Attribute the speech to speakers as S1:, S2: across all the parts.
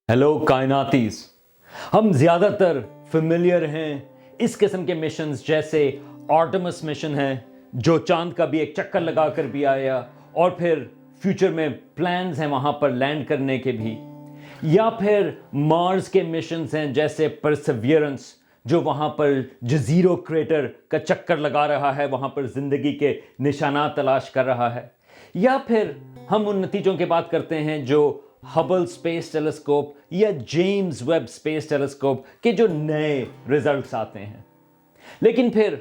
S1: Hello कायनातीस। हम ज़्यादातर familiar हैं इस किस्म के मिशंस जैसे आर्टेमिस मिशन है जो चांद का भी एक चक्कर लगा कर भी आया और फिर फ्यूचर में प्लान्स हैं वहाँ पर लैंड करने के भी, या फिर मार्स के मिशंस हैं जैसे परसेवियरेंस जो वहाँ पर जजीरो क्रेटर का चक्कर लगा रहा है, वहाँ पर ज़िंदगी के निशानात तलाश कर रहा है, या फिर हम उन नतीजों की बात करते हैं जो हबल स्पेस टेलीस्कोप या जेम्स वेब स्पेस टेलीस्कोप के जो नए रिजल्ट्स आते हैं। लेकिन फिर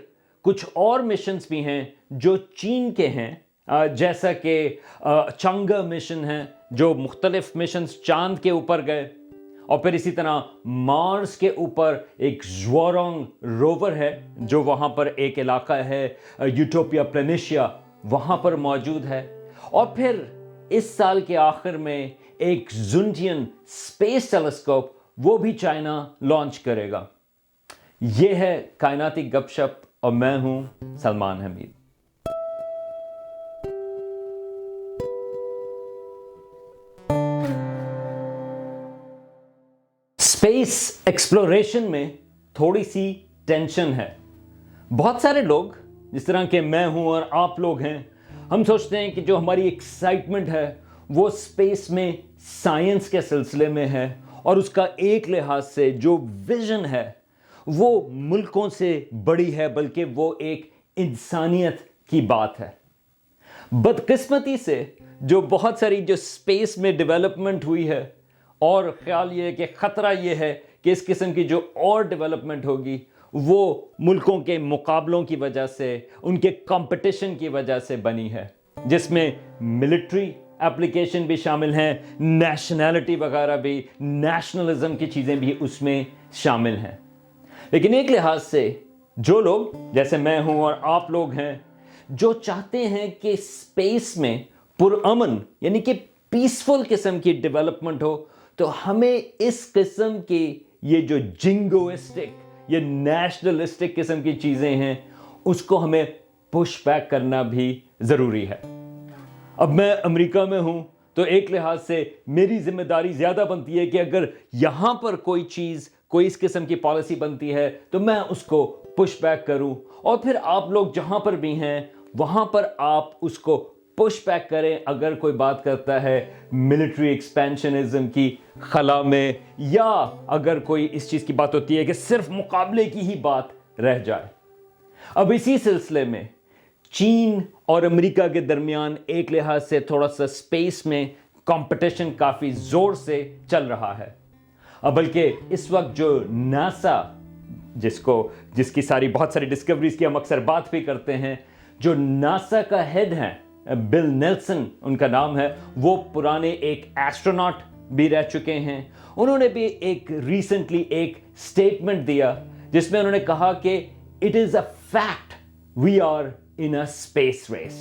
S1: कुछ और मिशंस भी हैं जो चीन के हैं, जैसा कि चंगा मिशन है जो मुख्तलिफ मिशंस चांद के ऊपर गए, और फिर इसी तरह मार्स के ऊपर एक ज़्वारोंग रोवर है जो वहाँ पर एक इलाका है यूटोपिया प्लेनिशिया वहाँ पर मौजूद है, और फिर इस साल के आखिर में एक ज़ुनटियन स्पेस टेलीस्कोप वो भी चाइना लॉन्च करेगा। ये है कायनाती गपशप और मैं हूं सलमान हमीद। स्पेस एक्सप्लोरेशन में थोड़ी सी टेंशन है। बहुत सारे लोग जिस तरह के मैं हूं और आप लोग हैं, हम सोचते हैं कि जो हमारी एक्साइटमेंट है वो स्पेस में साइंस के सिलसिले में है, और उसका एक लिहाज से जो विजन है वो मुल्कों से बड़ी है, बल्कि वो एक इंसानियत की बात है। बदकिस्मती से जो बहुत सारी जो स्पेस में डेवलपमेंट हुई है, और ख्याल ये है कि ख़तरा ये है कि इस किस्म की जो और डेवलपमेंट होगी वो मुल्कों के मुकाबलों की वजह से, उनके कंपटीशन की वजह से बनी है, जिसमें मिलिट्री एप्लीकेशन भी शामिल हैं, नेशनैलिटी वगैरह भी, नेशनलिज्म की चीज़ें भी उसमें शामिल हैं। लेकिन एक लिहाज से जो लोग जैसे मैं हूं और आप लोग हैं जो चाहते हैं कि स्पेस में पुरअमन यानी कि पीसफुल किस्म की डेवलपमेंट हो, तो हमें इस किस्म की ये जो जिंगोइस्टिक ये नेशनलिस्टिक किस्म की चीज़ें हैं उसको हमें पुश बैक करना भी ज़रूरी है। अब मैं अमेरिका में हूं तो एक लिहाज से मेरी जिम्मेदारी ज़्यादा बनती है कि अगर यहां पर कोई चीज़, कोई इस किस्म की पॉलिसी बनती है तो मैं उसको पुश बैक करूं, और फिर आप लोग जहां पर भी हैं वहां पर आप उसको पुश बैक करें अगर कोई बात करता है मिलिट्री एक्सपेंशनिज्म की खला में, या अगर कोई इस चीज़ की बात होती है कि सिर्फ मुकाबले की ही बात रह जाए। अब इसी सिलसिले में चीन और अमेरिका के दरमियान एक लिहाज से थोड़ा सा स्पेस में कंपटीशन काफ़ी ज़ोर से चल रहा है। अब बल्कि इस वक्त जो नासा, जिसकी बहुत सारी डिस्कवरीज की हम अक्सर बात भी करते हैं, जो नासा का हेड है बिल नेल्सन उनका नाम है, वो पुराने एक एस्ट्रोनॉट भी रह चुके हैं। उन्होंने भी रिसेंटली एक स्टेटमेंट दिया जिसमें उन्होंने कहा कि it is a fact we are in a space race.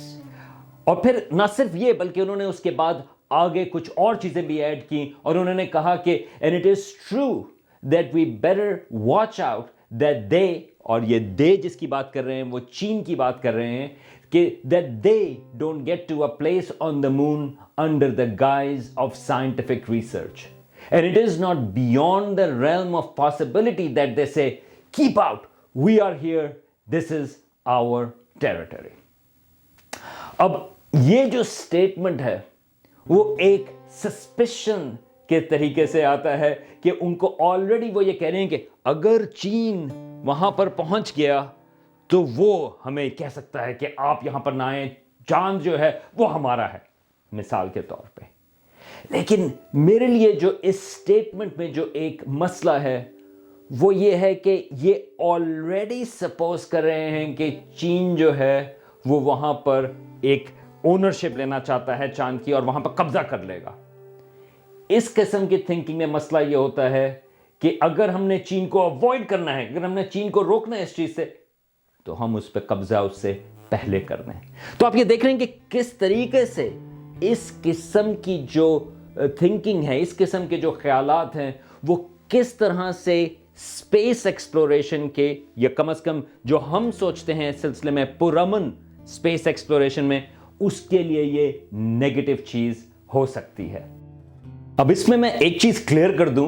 S1: और फिर ना सिर्फ ये बल्कि उन्होंने उसके बाद आगे कुछ और चीजें भी ऐड की, और उन्होंने कहा कि and it is true that we better watch out that they, और ये दे जिसकी बात कर रहे हैं वो चीन की बात कर रहे हैं, कि that they don't get to a place on the moon under the guise of scientific research, and it is not beyond the realm of possibility that they say keep out, we are here, this is our territory. अब ये जो statement है वो एक suspicion के तरीके से आता है कि उनको ऑलरेडी वो ये कह रहे हैं कि अगर चीन वहां पर पहुंच गया तो वो हमें कह सकता है कि आप यहां पर ना आए, चांद जो है वो हमारा है, मिसाल के तौर पे। लेकिन मेरे लिए जो इस स्टेटमेंट में जो एक मसला है वो ये है कि ये ऑलरेडी सपोज कर रहे हैं कि चीन जो है वो वहाँ पर एक ओनरशिप लेना चाहता है चांद की और वहाँ पर कब्जा कर लेगा। इस किस्म की थिंकिंग में मसला ये होता है कि अगर हमने चीन को अवॉइड करना है, अगर हमने चीन को रोकना है इस चीज़ से, तो हम उस पर कब्जा उससे पहले करना है। तो आप ये देख रहे हैं कि किस तरीके से इस किस्म की जो थिंकिंग है, इस किस्म के जो ख्यालात हैं, वो किस तरह से स्पेस एक्सप्लोरेशन के, या कम से कम जो हम सोचते हैं इस सिलसिले में पुरअमन स्पेस एक्सप्लोरेशन में, उसके लिए ये नेगेटिव चीज हो सकती है। अब इसमें मैं एक चीज क्लियर कर दूं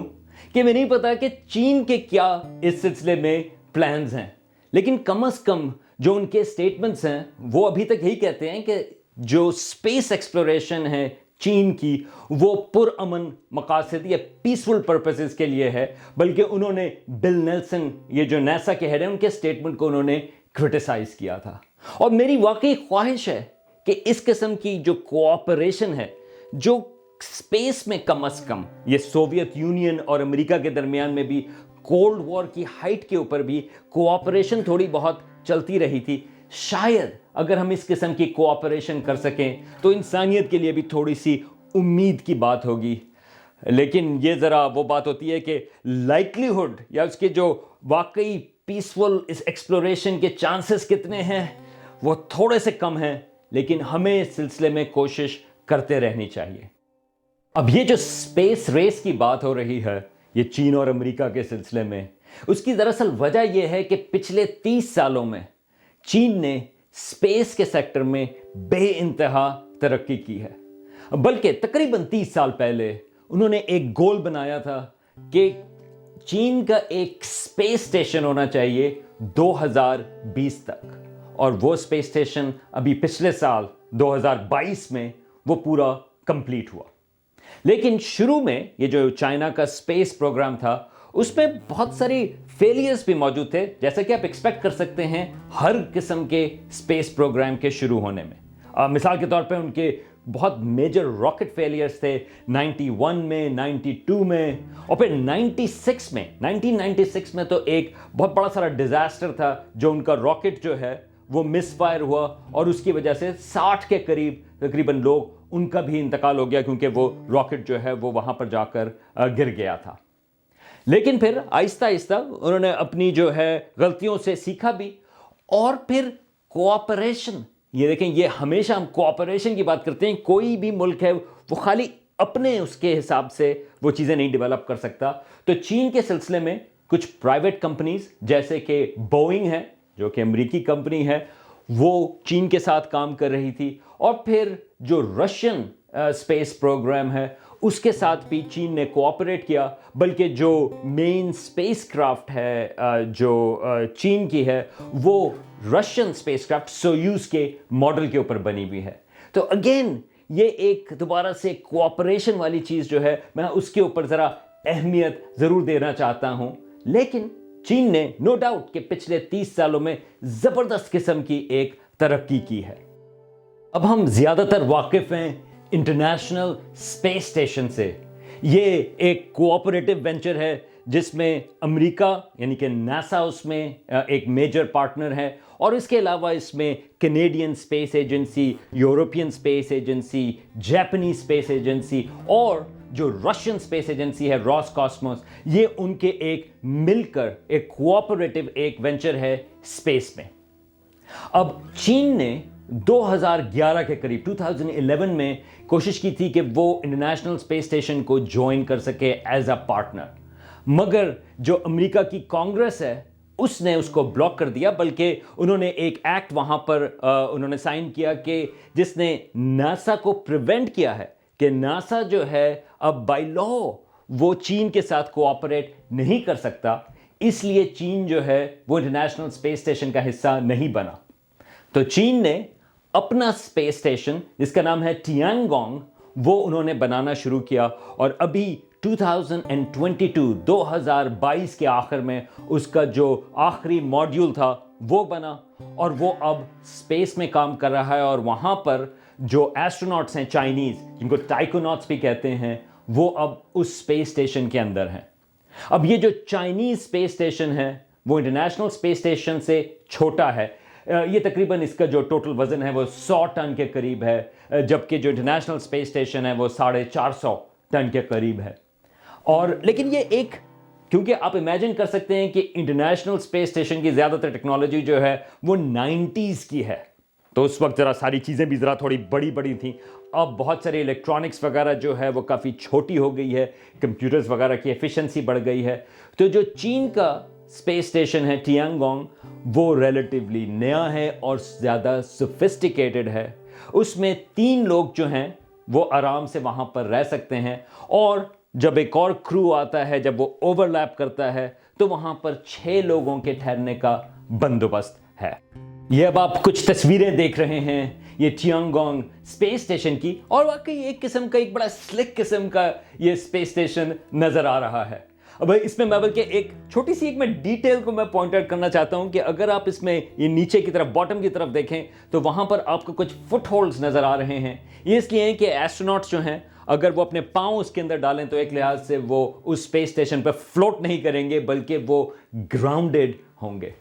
S1: कि मैं नहीं पता कि चीन के क्या इस सिलसिले में प्लान्स हैं, लेकिन कम से कम जो उनके स्टेटमेंट्स हैं वो अभी तक यही कहते हैं कि जो स्पेस एक्सप्लोरेशन है चीन की वो पुरअमन मकासद या पीसफुल पर्पसेस के लिए है, बल्कि उन्होंने बिल नेल्सन, ये जो नासा के हेड हैं, उनके स्टेटमेंट को उन्होंने क्रिटिसाइज किया था। और मेरी वाकई ख्वाहिश है कि इस किस्म की जो कोऑपरेशन है, जो स्पेस में कम से कम ये सोवियत यूनियन और अमेरिका के दरमियान में भी कोल्ड वॉर की हाइट के ऊपर भी कोऑपरेशन थोड़ी बहुत चलती रही थी, शायद अगर हम इस किस्म की कोऑपरेशन कर सकें तो इंसानियत के लिए भी थोड़ी सी उम्मीद की बात होगी। लेकिन ये ज़रा वो बात होती है कि लाइक्लीहुड या उसके जो वाकई पीसफुल इस एक्सप्लोरेशन के चांसेस कितने हैं वो थोड़े से कम हैं, लेकिन हमें इस सिलसिले में कोशिश करते रहनी चाहिए। अब ये जो स्पेस रेस की बात हो रही है ये चीन और अमेरिका के सिलसिले में, उसकी दरअसल वजह यह है कि पिछले 30 सालों में चीन ने स्पेस के सेक्टर में बेइंतहा तरक्की की है। बल्कि तकरीबन 30 साल पहले उन्होंने एक गोल बनाया था कि चीन का एक स्पेस स्टेशन होना चाहिए 2020 तक, और वो स्पेस स्टेशन अभी पिछले साल 2022 में वो पूरा कंप्लीट हुआ। लेकिन शुरू में ये जो चाइना का स्पेस प्रोग्राम था उसमें बहुत सारी फेलियर्स भी मौजूद थे, जैसा कि आप एक्सपेक्ट कर सकते हैं हर किस्म के स्पेस प्रोग्राम के शुरू होने में। मिसाल के तौर पे उनके बहुत मेजर रॉकेट फेलियर्स थे 91 में, 92 में, और फिर 1996 में तो एक बहुत बड़ा सारा डिजास्टर था जो उनका रॉकेट जो है वो मिसफायर हुआ और उसकी वजह से 60 के करीब तकरीबन लोग उनका भी इंतकाल हो गया, क्योंकि वो रॉकेट जो है वो वहां पर जाकर गिर गया था। लेकिन फिर आहिस्ता आहिस्ता उन्होंने अपनी जो है गलतियों से सीखा भी, और फिर कोऑपरेशन, ये देखें, ये हमेशा हम कोऑपरेशन की बात करते हैं, कोई भी मुल्क है वो खाली अपने उसके हिसाब से वो चीज़ें नहीं डेवलप कर सकता। तो चीन के सिलसिले में कुछ प्राइवेट कंपनीज जैसे कि बोइंग है जो कि अमेरिकी कंपनी है, वो चीन के साथ काम कर रही थी, और फिर जो रशियन स्पेस प्रोग्राम है उसके साथ भी चीन ने कोऑपरेट किया। बल्कि जो मेन स्पेसक्राफ्ट है जो चीन की है वो रशियन स्पेसक्राफ्ट सोयूज के मॉडल के ऊपर बनी हुई है। तो अगेन ये एक दोबारा से कोऑपरेशन वाली चीज़ जो है, मैं उसके ऊपर ज़रा अहमियत ज़रूर देना चाहता हूँ। लेकिन चीन ने नो डाउट कि पिछले 30 सालों में ज़बरदस्त किस्म की एक तरक्की की है। अब हम ज़्यादातर वाकिफ़ हैं इंटरनेशनल स्पेस स्टेशन से। ये एक कोऑपरेटिव वेंचर है जिसमें अमेरिका यानी कि नासा उसमें एक मेजर पार्टनर है, और इसके अलावा इसमें Canadian space agency, European space agency, जापानी स्पेस एजेंसी और जो रशियन स्पेस एजेंसी है रॉसकॉस्मोस, ये उनके एक मिलकर एक कोऑपरेटिव एक वेंचर है स्पेस में। अब चीन ने 2011 के करीब 2011 में कोशिश की थी कि वो इंटरनेशनल स्पेस स्टेशन को ज्वाइन कर सके एज अ पार्टनर, मगर जो अमेरिका की कांग्रेस है उसने उसको ब्लॉक कर दिया। बल्कि उन्होंने एक एक्ट वहां पर उन्होंने साइन किया कि जिसने नासा को प्रिवेंट किया है कि नासा जो है अब बाय लॉ वो चीन के साथ कोऑपरेट नहीं कर सकता, इसलिए चीन जो है वो इंटरनेशनल स्पेस स्टेशन का हिस्सा नहीं बना। तो चीन ने अपना स्पेस स्टेशन जिसका नाम है टियांगोंग वो उन्होंने बनाना शुरू किया, और अभी 2022 के आखिर में उसका जो आखिरी मॉड्यूल था वो बना, और वो अब स्पेस में काम कर रहा है। और वहाँ पर जो एस्ट्रोनॉट्स हैं चाइनीज़, जिनको टाइकोनॉट्स भी कहते हैं, वो अब उस स्पेस स्टेशन के अंदर हैं। अब ये जो चाइनीज़ स्पेस स्टेशन है वो इंटरनेशनल स्पेस स्टेशन से छोटा है। ये तकरीबन इसका जो टोटल वज़न है वो 100 टन के करीब है, जबकि जो इंटरनेशनल स्पेस स्टेशन है वो 450 टन के करीब है। और लेकिन ये एक, क्योंकि आप इमेजिन कर सकते हैं कि इंटरनेशनल स्पेस स्टेशन की ज़्यादातर टेक्नोलॉजी जो है वो 90s की है, तो उस वक्त ज़रा सारी चीज़ें भी ज़रा थोड़ी बड़ी बड़ी थी। अब बहुत सारे इलेक्ट्रॉनिक्स वगैरह जो है वो काफ़ी छोटी हो गई है, कंप्यूटर्स वगैरह की एफिशिएंसी बढ़ गई है। तो जो चीन का स्पेस स्टेशन है टियांगोंग वो रिलेटिवली नया है और ज़्यादा सोफिस्टिकेटेड है। उसमें 3 लोग जो हैं वो आराम से वहाँ पर रह सकते हैं, और जब एक और क्रू आता है, जब वो ओवरलैप करता है, तो वहाँ पर 6 लोगों के ठहरने का बंदोबस्त है। ये अब आप कुछ तस्वीरें देख रहे हैं ये टियांगोंग स्पेस स्टेशन की, और वाकई एक किस्म का, एक बड़ा स्लिक किस्म का ये स्पेस स्टेशन नज़र आ रहा है। अब इसमें मैं बल्कि एक छोटी सी मैं डिटेल को मैं पॉइंट आउट करना चाहता हूं कि अगर आप इसमें ये नीचे की तरफ, बॉटम की तरफ देखें, तो वहां पर आपको कुछ फुट होल्ड्स नजर आ रहे हैं। ये इसलिए हैं कि एस्ट्रोनॉट्स जो हैं, अगर वो अपने पांव उसके अंदर डालें तो एक लिहाज से वो उस स्पेस स्टेशन पर फ्लोट नहीं करेंगे, बल्कि वो ग्राउंडेड होंगे।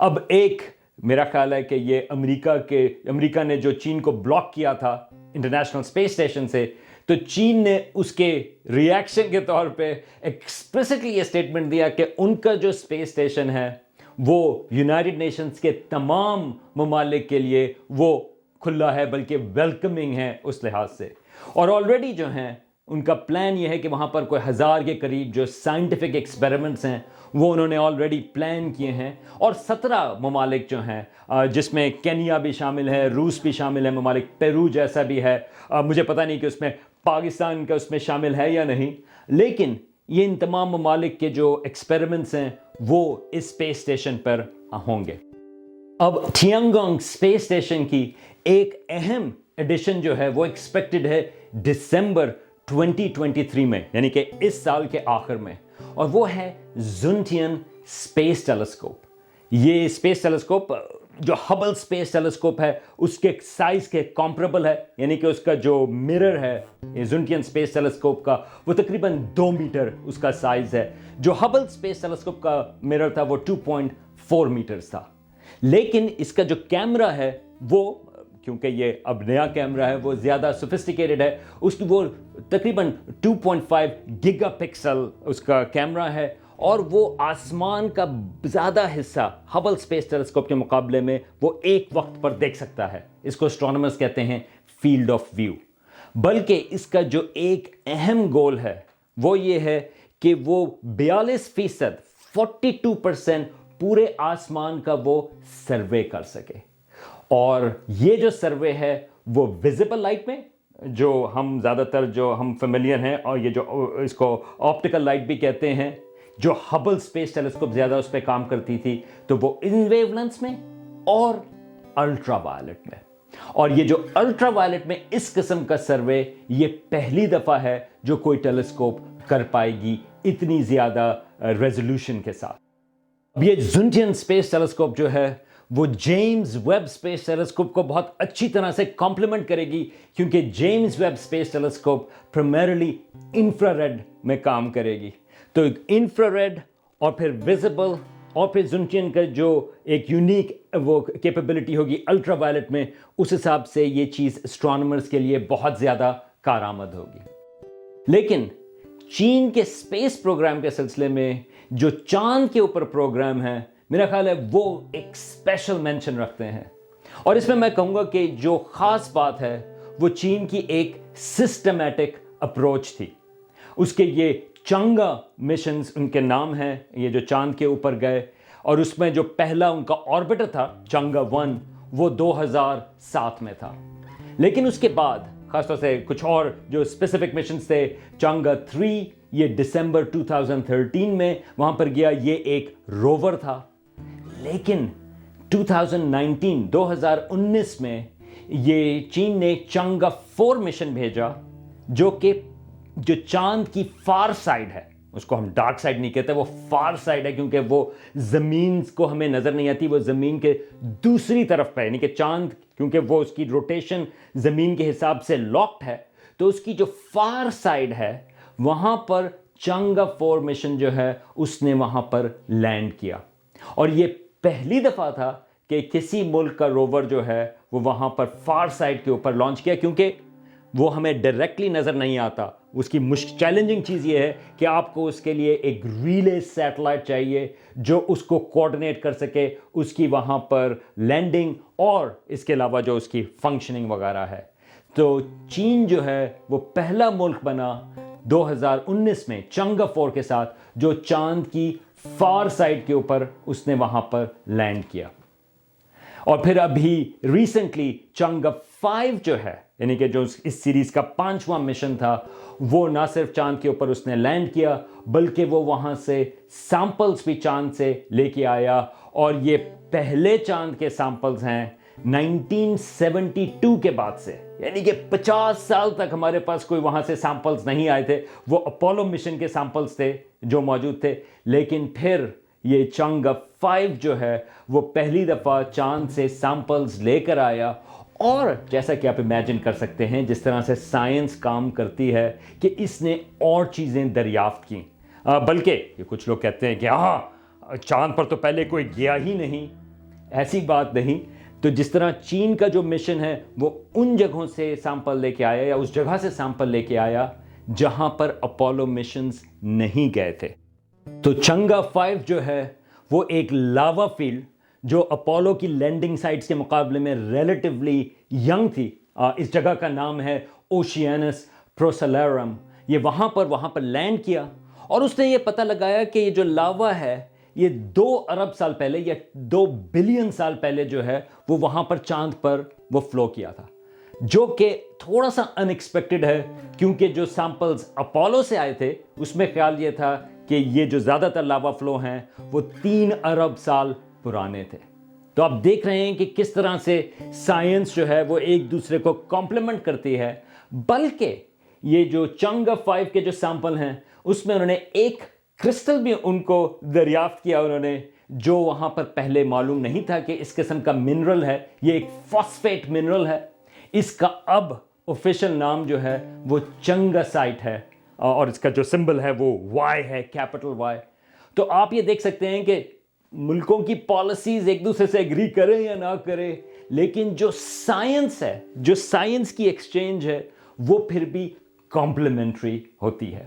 S1: अब एक मेरा ख्याल है कि ये अमेरिका ने जो चीन को ब्लॉक किया था इंटरनेशनल स्पेस स्टेशन से, तो चीन ने उसके रिएक्शन के तौर पे एक्सप्लिसिटली ये स्टेटमेंट दिया कि उनका जो स्पेस स्टेशन है वो यूनाइटेड नेशंस के तमाम ममालिक के लिए वो खुला है, बल्कि वेलकमिंग है उस लिहाज से। और ऑलरेडी जो हैं उनका प्लान ये है कि वहाँ पर कोई 1000 के करीब जो साइंटिफिक एक्सपेरिमेंट्स हैं वो उन्होंने ऑलरेडी प्लान किए हैं, और 17 ममालिक जो हैं, जिसमें केनिया भी शामिल है, रूस भी शामिल है, ममालिक पेरू जैसा भी है, मुझे पता नहीं कि उसमें पाकिस्तान का उसमें शामिल है या नहीं, लेकिन ये इन तमाम ममालिक के जो एक्सपेरिमेंट्स हैं वो इस स्पेस स्टेशन पर होंगे। अब टियांगोंग स्पेस स्टेशन की एक अहम एडिशन जो है वो एक्सपेक्टेड है दिसंबर 2023 में, यानी कि इस साल के आखिर में, और वो है ज़ुनटियन स्पेस टेलीस्कोप। ये स्पेस टेलीस्कोप जो हबल स्पेस टेलीस्कोप है उसके साइज के कॉम्परेबल है, यानी कि उसका जो मिरर है ये ज़ुनटियन स्पेस टेलीस्कोप का, वो तकरीबन 2 मीटर उसका साइज है। जो हबल स्पेस टेलीस्कोप का मिरर था वो 2.4 मीटर्स था। लेकिन इसका जो कैमरा है वो, क्योंकि ये अब नया कैमरा है, वो ज़्यादा सोफिस्टिकेटेड है, उसकी वो तकरीबन 2.5 गीगापिक्सल उसका कैमरा है, और वो आसमान का ज़्यादा हिस्सा हबल स्पेस टेलीस्कोप के मुकाबले में वो एक वक्त पर देख सकता है। इसको एस्ट्रोनॉमर्स कहते हैं फील्ड ऑफ व्यू। बल्कि इसका जो एक अहम गोल है वो ये है कि वो 42% 42% पूरे आसमान का वो सर्वे कर सके। और ये जो सर्वे है वो विजिबल लाइट में, जो हम ज़्यादातर जो हम फेमिलियर हैं, और ये जो इसको ऑप्टिकल लाइट भी कहते हैं, जो हबल स्पेस टेलीस्कोप ज़्यादा उस पर काम करती थी, तो वो इन वेवलेंथ्स में और अल्ट्रावायलेट में। और ये जो अल्ट्रावायलेट में इस किस्म का सर्वे ये पहली दफ़ा है जो कोई टेलीस्कोप कर पाएगी इतनी ज़्यादा रेजोल्यूशन के साथ। अब ये ज़ुनटियन स्पेस टेलीस्कोप जो है वो जेम्स वेब स्पेस टेलीस्कोप को बहुत अच्छी तरह से कॉम्प्लीमेंट करेगी, क्योंकि James Webb space telescope primarily infrared में काम करेगी। तो इंफ्रारेड और फिर विजिबल, और फिर ज़ुनटियन का जो एक यूनिक वो कैपेबिलिटी होगी अल्ट्रावायलेट में, उस हिसाब से ये चीज़ एस्ट्रोनॉमर्स के लिए बहुत ज़्यादा कारआमद होगी। लेकिन चीन के स्पेस प्रोग्राम के सिलसिले में जो चांद के ऊपर प्रोग्राम है, मेरा ख्याल है वो एक स्पेशल मेंशन रखते हैं। और इसमें मैं कहूँगा कि जो ख़ास बात है वो चीन की एक सिस्टमैटिक अप्रोच थी। उसके ये चंगा मिशंस उनके नाम हैं, ये जो चांद के ऊपर गए, और उसमें जो पहला उनका ऑर्बिटर था चंगा 1 वो 2007 में था। लेकिन उसके बाद खासतौर से कुछ और जो स्पेसिफिक मिशंस थे, चंगा 3 ये दिसंबर 2013 में वहां पर गया, ये एक रोवर था। लेकिन 2019 में ये चीन ने चंगा 4 मिशन भेजा, जो चांद की फार साइड है, उसको हम डार्क साइड नहीं कहते, वो फार साइड है, क्योंकि वो ज़मीन को हमें नज़र नहीं आती, वो ज़मीन के दूसरी तरफ पे है, यानी कि चांद क्योंकि वो उसकी रोटेशन ज़मीन के हिसाब से लॉक्ड है, तो उसकी जो फार साइड है वहाँ पर चंगा 4 मिशन जो है उसने वहाँ पर लैंड किया। और ये पहली दफ़ा था कि किसी मुल्क का रोवर जो है वो वहाँ पर फार साइड के ऊपर लॉन्च किया, क्योंकि वो हमें डायरेक्टली नज़र नहीं आता। उसकी चैलेंजिंग चीज़ ये है कि आपको उसके लिए एक रिले सैटेलाइट चाहिए जो उसको कोऑर्डिनेट कर सके, उसकी वहाँ पर लैंडिंग और इसके अलावा जो उसकी फंक्शनिंग वगैरह है। तो चीन जो है वो पहला मुल्क बना 2019 में चंगा 4 के साथ जो चांद की फार साइड के ऊपर उसने वहाँ पर लैंड किया। और फिर अभी रिसेंटली चंगा 5 जो है, यानी कि जो इस सीरीज का 5वां मिशन था, वो ना सिर्फ चांद के ऊपर उसने लैंड किया, बल्कि वो वहां से सैंपल्स भी चांद से लेके आया। और ये पहले चांद के सैंपल्स हैं 1972 के बाद से, यानी कि 50 साल तक हमारे पास कोई वहां से सैंपल्स नहीं आए थे। वो अपोलो मिशन के सैंपल्स थे जो मौजूद थे, लेकिन फिर ये चंगा 5 जो है वो पहली दफा चांद से सैंपल्स लेकर आया। और जैसा कि आप इमेजिन कर सकते हैं जिस तरह से साइंस काम करती है कि इसने और चीजें दरियाफ्त की, बल्कि ये कुछ लोग कहते हैं कि हाँ, चांद पर तो पहले कोई गया ही नहीं। ऐसी बात नहीं। तो जिस तरह चीन का जो मिशन है वो उन जगहों से सैंपल लेके आया, या उस जगह से सैंपल लेके आया जहां पर अपोलो मिशंस नहीं गए थे। तो चंगा 5 जो है वो एक लावा फील्ड जो अपोलो की लैंडिंग साइट्स के मुकाबले में रिलेटिवली यंग थी, इस जगह का नाम है ओशियानस प्रोसेलरम। ये वहां पर लैंड किया और उसने ये पता लगाया कि ये जो लावा है ये 2 अरब साल पहले या 2 बिलियन साल पहले जो है वो वहां पर चांद पर वो फ्लो किया था, जो कि थोड़ा सा अनएक्सपेक्टेड है, क्योंकि जो सैंपल्स अपोलो से आए थे उसमें ख्याल ये था कि ये जो ज्यादातर लावा फ्लो हैं वो 3 अरब साल पुराने थे। तो आप देख रहे हैं कि किस तरह से साइंस जो है वो एक दूसरे को कॉम्प्लीमेंट करती है। बल्कि ये जो चंगा 5 के जो सैंपल हैं उसमें उन्होंने एक क्रिस्टल भी उनको दरियाफ्त किया उन्होंने, जो वहां पर पहले मालूम नहीं था कि इस किस्म का मिनरल है। ये एक फॉस्फेट मिनरल है। इसका अब ऑफिशियल नाम जो है वो चंगासाइट है और इसका जो सिंबल है वो वाई है, कैपिटल वाई। तो आप ये देख सकते हैं कि मुल्कों की पॉलिसीज एक दूसरे से एग्री करें या ना करें, लेकिन जो साइंस है, जो साइंस की एक्सचेंज है, वो फिर भी कॉम्प्लीमेंट्री होती है।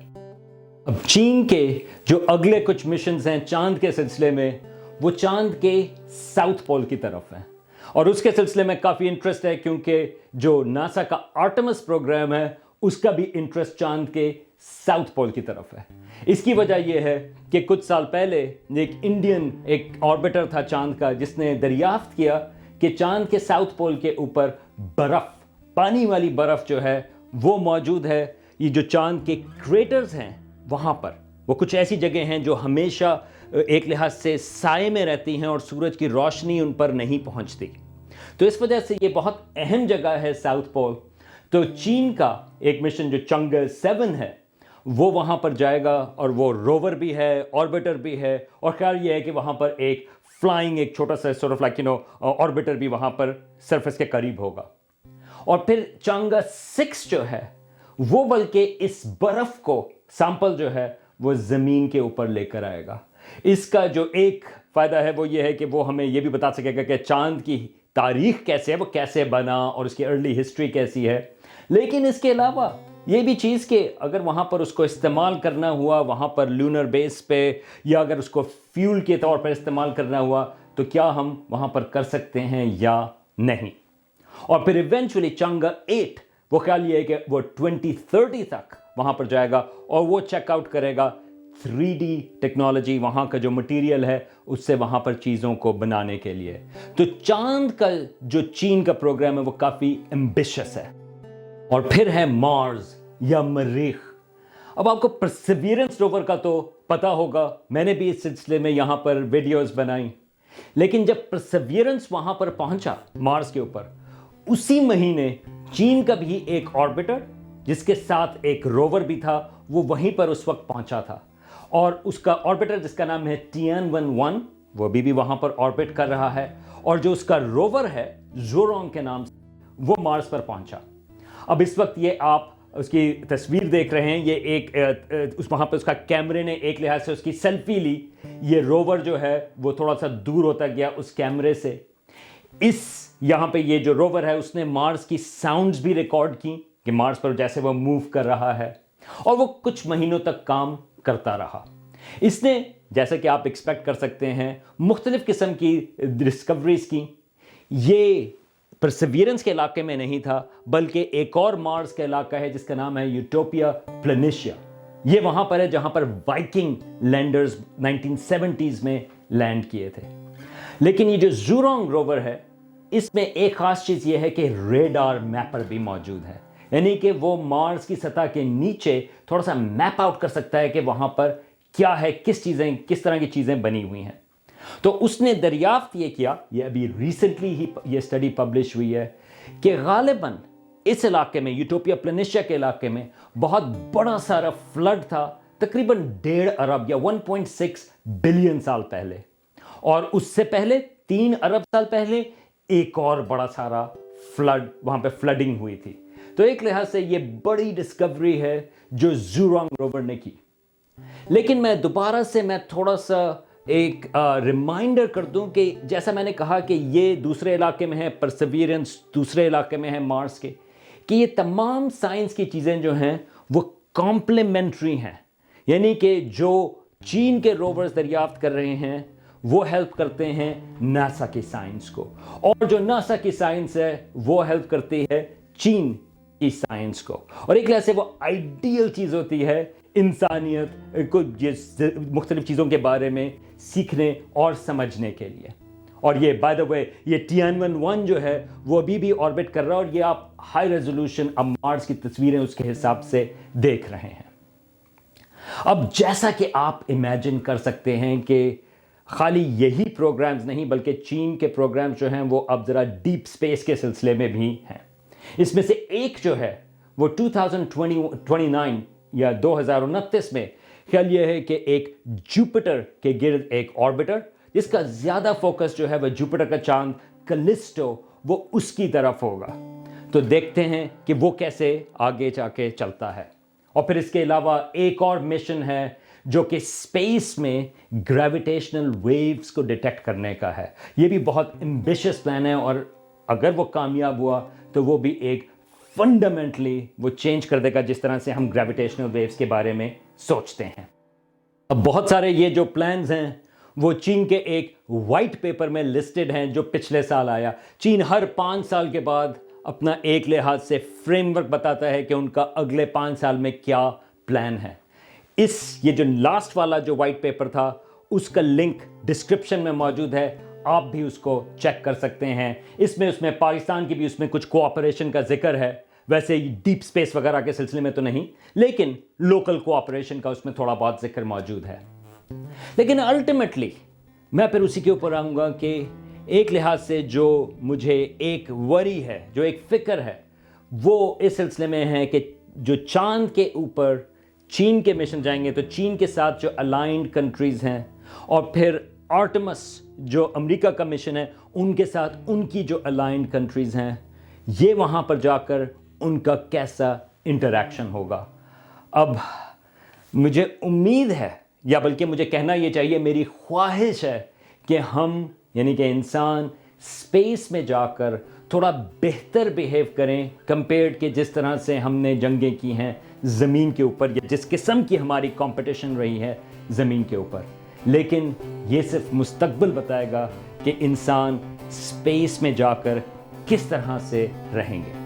S1: अब चीन के जो अगले कुछ मिशंस हैं चांद के सिलसिले में, वो चांद के साउथ पोल की तरफ हैं और उसके सिलसिले में काफ़ी इंटरेस्ट है, क्योंकि जो नासा का आर्टेमिस प्रोग्राम है उसका भी इंटरेस्ट चांद के साउथ पोल की तरफ है। इसकी वजह यह है कि कुछ साल पहले एक ऑर्बिटर था चांद का, जिसने दरियाफ्त किया कि चांद के साउथ पोल के ऊपर बर्फ, पानी वाली बर्फ जो है वो मौजूद है। ये जो चांद के क्रेटर्स हैं वहां पर वो कुछ ऐसी जगह हैं जो हमेशा एक लिहाज से साए में रहती हैं और सूरज की रोशनी उन पर नहीं पहुंचती। तो इस वजह से ये बहुत अहम जगह है साउथ पोल। तो चीन का एक मिशन जो चंगा 7 है वो वहां पर जाएगा और वो रोवर भी है, ऑर्बिटर भी है, और ख्याल ये है कि वहां पर एक फ्लाइंग, एक छोटा सा सॉर्ट ऑफ लाइक ऑर्बिटर भी वहां पर सरफेस के करीब होगा। और फिर चंगा 6 जो है वो बल्कि इस बर्फ को सैंपल जो है वो जमीन के ऊपर लेकर आएगा। इसका जो एक फायदा है वो ये है कि वो हमें ये भी बता सकेगा कि चांद की तारीख कैसे है, वो कैसे बना और उसकी अर्ली हिस्ट्री कैसी है। लेकिन इसके अलावा ये भी चीज़ कि अगर वहाँ पर उसको इस्तेमाल करना हुआ, वहाँ पर लूनर बेस पे, या अगर उसको फ्यूल के तौर पर इस्तेमाल करना हुआ, तो क्या हम वहाँ पर कर सकते हैं या नहीं। और फिर इवेंचुअली चंगा 8 वो ख्याल ये है कि वो 2030 तक वहाँ पर जाएगा और वो चेकआउट करेगा 3D टेक्नोलॉजी, वहाँ का जो मटेरियल है उससे वहाँ पर चीज़ों को बनाने के लिए। तो चांद का जो चीन का प्रोग्राम है वो काफ़ी एम्बिशियस है। और फिर है मार्स या मरीख। अब आपको परसिवियरेंस रोवर का तो पता होगा, मैंने भी इस सिलसिले में यहां पर वीडियोस बनाई। लेकिन जब परसिवियरेंस वहां पर पहुंचा मार्स के ऊपर, उसी महीने चीन का भी एक ऑर्बिटर जिसके साथ एक रोवर भी था वो वहीं पर उस वक्त पहुंचा था। और उसका ऑर्बिटर जिसका नाम है Tianwen-1 वो भी वहां पर ऑर्बिट कर रहा है। और जो उसका रोवर है ज़ोरोंग के नाम से, वो मार्स पर पहुंचा। अब इस वक्त ये आप उसकी तस्वीर देख रहे हैं, ये एक वहाँ पर उसका कैमरे ने एक लिहाज से उसकी सेल्फी ली। ये रोवर जो है वो थोड़ा सा दूर होता गया उस कैमरे से। यहाँ पे ये जो रोवर है उसने मार्स की साउंड्स भी रिकॉर्ड की कि मार्स पर जैसे वो मूव कर रहा है, और वो कुछ महीनों तक काम करता रहा। इसने, जैसा कि आप एक्सपेक्ट कर सकते हैं, मुख्तलिफ किस्म की डिस्कवरीज की। ये परसिवियरेंस के इलाके में नहीं था, बल्कि एक और मार्स का इलाका है जिसका नाम है यूटोपिया प्लेनिशिया। ये वहां पर है जहां पर वाइकिंग लैंडर्स 1970s में लैंड किए थे। लेकिन ये जो ज़ोरोंग रोवर है इसमें एक खास चीज़ ये है कि रेडार मैपर भी मौजूद है, यानी कि वो मार्स की सतह के नीचे थोड़ा सा मैप आउट कर सकता है कि वहाँ पर क्या है, किस तरह की चीज़ें बनी हुई हैं। तो उसने दरियाफ्त ये किया, ये अभी रिसेंटली ही ये स्टडी पब्लिश हुई है, कि गालिबन इस इलाके में, यूटोपिया प्लेनिशिया के इलाके में बहुत बड़ा सारा फ्लड था, तकरीबन 1.5 अरब या 1.6 बिलियन साल पहले, और उससे पहले 3 अरब साल पहले एक और बड़ा सारा फ्लड, वहां पे फ्लडिंग हुई थी। तो एक लिहाज से ये बड़ी डिस्कवरी है जो ज़ूरोंग रोवर ने की। लेकिन मैं थोड़ा सा एक रिमाइंडर कर दूं कि जैसा मैंने कहा कि ये दूसरे इलाके में है, परसेवरेंस दूसरे इलाके में है मार्स के, कि ये तमाम साइंस की चीज़ें जो हैं वो कॉम्प्लीमेंट्री हैं, यानी कि जो चीन के रोवर्स दरियाफ्त कर रहे हैं वो हेल्प करते हैं नासा की साइंस को, और जो नासा की साइंस है वो हेल्प करती है चीन की साइंस को। और एक लिहाज से वो आइडियल चीज़ होती है इंसानियत को मुख्तलिफ चीज़ों के बारे में सीखने और समझने के लिए। और ये बाय द वे ये Tianwen-1 जो है वो अभी भी ऑर्बिट कर रहा है, और ये आप हाई रेजोल्यूशन अब मार्स की तस्वीरें उसके हिसाब से देख रहे हैं। अब जैसा कि आप इमेजिन कर सकते हैं कि खाली यही प्रोग्राम्स नहीं, बल्कि चीन के प्रोग्राम्स जो हैं वो अब ज़रा डीप स्पेस के सिलसिले में भी हैं। इसमें से एक जो है वो 2029 या 2029 में ख्याल यह है कि एक जुपिटर के गिर्द एक ऑर्बिटर, जिसका ज़्यादा फोकस जो है वह जुपिटर का चांद कैलिस्टो, वो उसकी तरफ होगा। तो देखते हैं कि वो कैसे आगे जाके चलता है। और फिर इसके अलावा एक और मिशन है जो कि स्पेस में ग्रेविटेशनल वेव्स को डिटेक्ट करने का है। ये भी बहुत एम्बिशियस प्लान है, और अगर वो कामयाब हुआ तो वो भी एक फंडामेंटली वो चेंज कर देगा जिस तरह से हम ग्रेविटेशनल वेव्स के बारे में सोचते हैं। अब बहुत सारे ये जो प्लान्स हैं वो चीन के एक वाइट पेपर में लिस्टेड हैं जो पिछले साल आया। चीन हर 5 साल के बाद अपना एक लिहाज से फ्रेमवर्क बताता है कि उनका अगले 5 साल में क्या प्लान है। ये जो लास्ट वाला जो वाइट पेपर था उसका लिंक डिस्क्रिप्शन में मौजूद है, आप भी उसको चेक कर सकते हैं। उसमें पाकिस्तान की भी उसमें कुछ कोऑपरेशन का जिक्र है, वैसे डीप स्पेस वगैरह के सिलसिले में तो नहीं, लेकिन लोकल कोऑपरेशन का उसमें थोड़ा बहुत जिक्र मौजूद है। लेकिन अल्टीमेटली मैं फिर उसी के ऊपर आऊँगा कि एक लिहाज से जो मुझे एक वरी है, जो एक फिक्र है, वो इस सिलसिले में है कि जो चांद के ऊपर चीन के मिशन जाएंगे तो चीन के साथ जो अलाइंड कंट्रीज़ हैं, और फिर आर्टेमिस जो अमेरिका का मिशन है उनके साथ उनकी जो अलाइंड कंट्रीज़ हैं, ये वहाँ पर जाकर उनका कैसा इंटरैक्शन होगा। अब मुझे उम्मीद है, या बल्कि मुझे कहना ये चाहिए, मेरी ख्वाहिश है कि हम यानी कि इंसान स्पेस में जाकर थोड़ा बेहतर बिहेव करें कंपेयर्ड के जिस तरह से हमने जंगें की हैं ज़मीन के ऊपर, या जिस किस्म की हमारी कंपटीशन रही है ज़मीन के ऊपर। लेकिन ये सिर्फ मुस्तकबिल बताएगा कि इंसान स्पेस में जाकर किस तरह से रहेंगे।